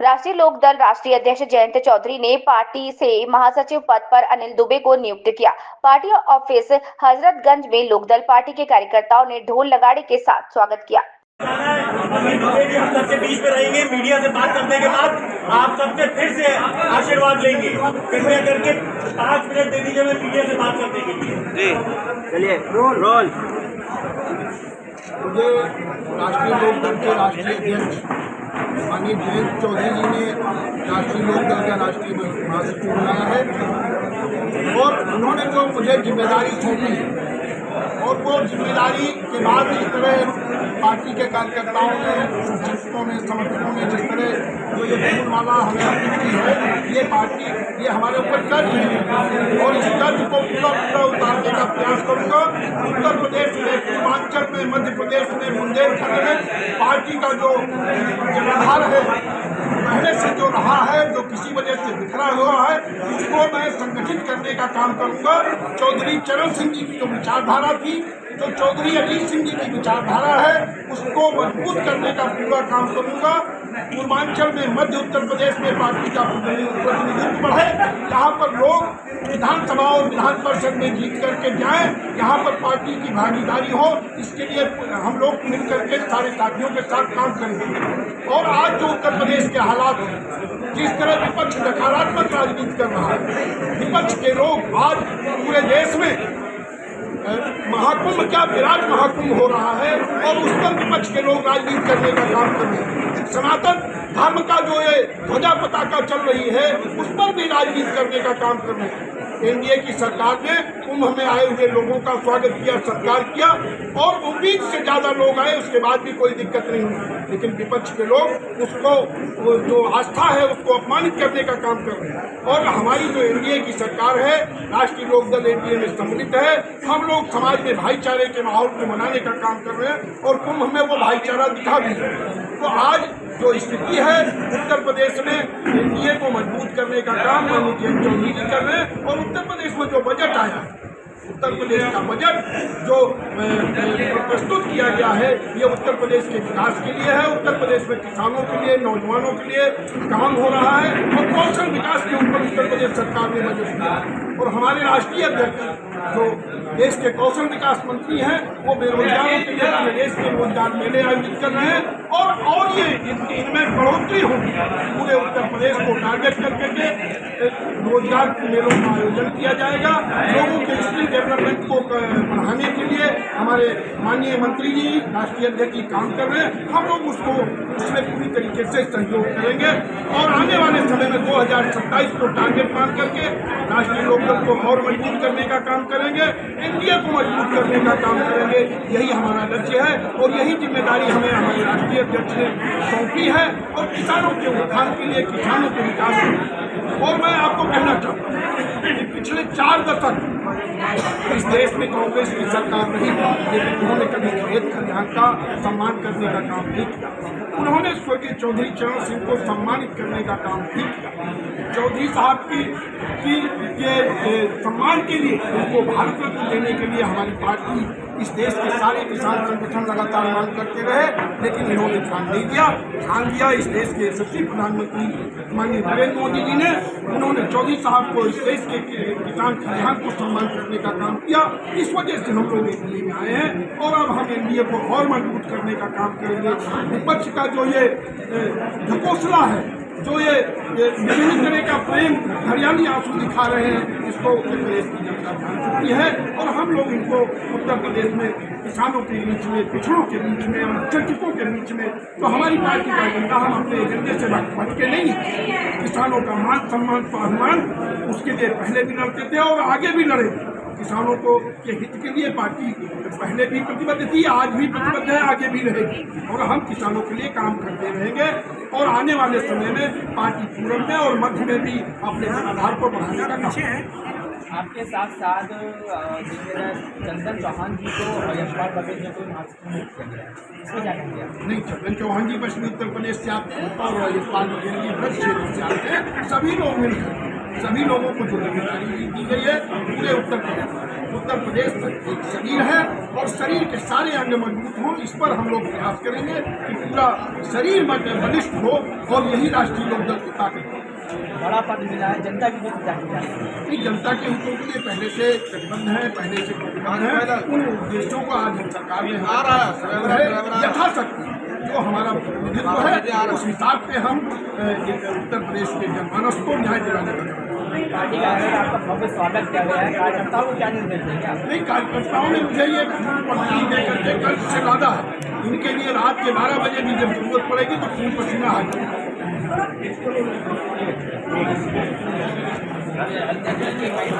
राष्ट्रीय लोकदल राष्ट्रीय अध्यक्ष जयंत चौधरी ने पार्टी से महासचिव पद पर अनिल दुबे को नियुक्त किया। पार्टी ऑफिस हजरतगंज में लोकदल पार्टी के कार्यकर्ताओं ने ढोल नगाड़े के साथ स्वागत किया। हम सबके बीच में रहेंगे। मीडिया से बात करने के बाद आप सबसे फिर से आशीर्वाद लेंगे। कृपया करके 5 मिनट दे दीजिए मैं मीडिया से बात करने के लिए। जी चलिए रोल। मुझे राष्ट्रीय लोकदल के राष्ट्रीय अध्यक्ष माननीय जयंत चौधरी जी ने राष्ट्रीय लोकदल का राष्ट्रीय महासचिव बनाया है और उन्होंने जो मुझे जिम्मेदारी सौंपी है और वो जिम्मेदारी के बाद जिस तरह पार्टी के कार्यकर्ताओं ने, चिंतकों ने, समर्थकों ने जिस तरह जो ये फूलमाला हमें अर्पित की है, ये पार्टी ये हमारे ऊपर कर्ज है और इस कर्ज को पूरा उतारने का प्रयास करूँगा। उत्तर प्रदेश में, पूर्वांचल में, मध्य प्रदेश में, बुंदेलखंड में पार्टी का जो जनाधार है पहले से जो रहा है, जो किसी वजह से बिखरा हुआ है, उसको मैं संगठित करने का काम करूंगा। चौधरी चरण सिंह जी की जो विचारधारा थी, जो चौधरी अजीत सिंह जी की विचारधारा है, उसको मजबूत करने का पूरा काम करूंगा। पूर्वांचल में, मध्य उत्तर प्रदेश में पार्टी का प्रतिनिधित्व बढ़े, यहाँ पर लोग विधानसभा और विधान परिषद में जीत करके जाएं, यहाँ पर पार्टी की भागीदारी हो, इसके लिए हम लोग मिल करके सारे साथियों के साथ काम करेंगे। और आज जो उत्तर प्रदेश के हालात हैं, जिस तरह विपक्ष नकारात्मक राजनीति कर रहा है, विपक्ष के लोग आज पूरे देश में महाकुंभ क्या विराट महाकुंभ हो रहा है और उस पर विपक्ष के लोग राजनीति करने का काम कर रहे हैं। सनातन धर्म का जो ये ध्वजा पताका चल रही है, उस पर भी राजनीति करने का काम कर रहे हैं। एनडीए की सरकार ने कुंभ में आए हुए लोगों का स्वागत किया, सत्कार किया और उम्मीद से ज्यादा लोग आए, उसके बाद भी कोई दिक्कत नहीं हुई। लेकिन विपक्ष के लोग उसको जो आस्था है उसको अपमानित करने का काम कर रहे हैं। और हमारी जो एनडीए की सरकार है, राष्ट्रीय लोकदल एनडीए में सम्मिलित है, हम लोग समाज में भाईचारे के माहौल को बनाने का काम कर रहे हैं और कुंभ में वो भाईचारा दिखा भी है। तो आज जो स्थिति है उत्तर प्रदेश में, एनडीए को मजबूत करने का काम माननीय जयंत चौधरी जी कर रहे हैं। और उत्तर प्रदेश में जो बजट आया है, उत्तर प्रदेश का बजट जो प्रस्तुत किया गया है, ये उत्तर प्रदेश के विकास के लिए है। उत्तर प्रदेश में किसानों के लिए, नौजवानों के लिए काम हो रहा है और कौशल विकास के ऊपर उत्तर प्रदेश सरकार ने बजट दिया है। और हमारे राष्ट्रीय अध्यक्ष जो देश के कौशल विकास मंत्री हैं, वो बेरोजगारों के लिए पूरे देश में रोजगार मेले आयोजित कर रहे हैं और ये इनमें बढ़ोतरी होगी। पूरे उत्तर प्रदेश को टारगेट करके रोजगार मेलों का आयोजन किया जाएगा। लोगों के स्किल डेवलपमेंट को बढ़ाने के लिए हमारे माननीय मंत्री जी, राष्ट्रीय अध्यक्ष जी काम कर रहे हैं। हम लोग उसमें पूरी तरीके से सहयोग करेंगे और आने वाले समय में 2027 को टारगेट मान करके राष्ट्रीय लोकदल को और मजबूत करने का काम करेंगे, एनडीए को मजबूत करने का काम करेंगे। यही हमारा लक्ष्य है और यही जिम्मेदारी हमें हमारे राष्ट्रीय अध्यक्ष ने सौंपी है और किसानों के उत्थान के लिए, किसानों के विकास के लिए। और मैं आपको कहना चाहता हूँ कि पिछले 4 दशक इस देश में कांग्रेस की सरकार रही, लेकिन उन्होंने कभी खेत खलिहान का सम्मान करने का काम नहीं किया। उन्होंने स्वर्गीय चौधरी चरण सिंह को सम्मानित करने का काम नहीं किया। चौधरी साहब के सम्मान के लिए, उनको भारत रत्न देने के लिए हमारी पार्टी, इस देश के सारे किसान संगठन लगातार मांग करते रहे, लेकिन इन्होंने ध्यान नहीं दिया। ध्यान दिया इस देश के यशस्वी प्रधानमंत्री माननीय नरेंद्र मोदी जी ने। उन्होंने चौधरी साहब को, इस देश के किसान खलिहान को सम्मान करने का काम किया। इस वजह से हम लोग एनडीए में आए हैं और अब हम एनडीए को और मजबूत करने का काम करेंगे। विपक्ष का जो ये ढकोसला है, जो ये विभिन्न तरह का प्रेम, हरियाली आंसू दिखा रहे हैं, इसको उत्तर प्रदेश की जनता जान चुकी है। और हम लोग इनको उत्तर प्रदेश में किसानों के बीच में, पिछड़ों के बीच में और चिंतकों के बीच में, तो हमारी पार्टी का एजेंडा, हम अपने एजेंडे से भटके नहीं हैं। किसानों का मान सम्मान, स्वाभिमान, उसके लिए पहले भी लड़ते थे और आगे भी लड़ेंगे। किसानों के हित के लिए पार्टी पहले भी प्रतिबद्ध थी, आज भी प्रतिबद्ध है, आगे भी रहेगी और हम किसानों के लिए काम करते रहेंगे। और आने वाले समय में पार्टी पूरब में और मध्य में भी अपने जनाधार को बढ़ाने का काम। आपके साथ साथ चंदन चौहान जी को यशपाल बघेल जी को नियुक्त किया गया, इसमें क्या कहेंगे? नहीं, चंदन चौहान जी पश्चिमी उत्तर प्रदेश से आते हैं और यशपाल बघेल जी ब्रज क्षेत्र से आते हैं। सभी लोग मिलकर सभी लोगों को जो जिम्मेदारी दी गई है पूरे उत्तर प्रदेश एक शरीर है और शरीर के सारे अंग मजबूत हों, इस पर हम लोग प्रयास करेंगे कि पूरा शरीर बलिष्ठ हो और यही राष्ट्रीय लोकदल की ताकत हो। बड़ा पद मिला है, जनता की भी क्या है? जनता के हितों के लिए पहले से प्रतिबद्ध है, पहले से प्रतिबद्ध है। उन उद्देश्यों को आज हम सरकार में यथाशक्ति जो हमारा प्रतिनिधित्व है उस हिसाब से हम उत्तर प्रदेश के जनमानस को न्याय दिलाने का काम करेंगे। पार्टी का अगर आपका भव्य स्वागत किया गया है, कार्यकर्ताओं को क्या निर्देश देंगे आप? नहीं, कार्यकर्ताओं ने मुझे ये फूल पट्टी देकर के कल से वादा है, इनके लिए रात के 12 बजे भी जब जरूरत पड़ेगी तो खून पसीना आ जाएगा।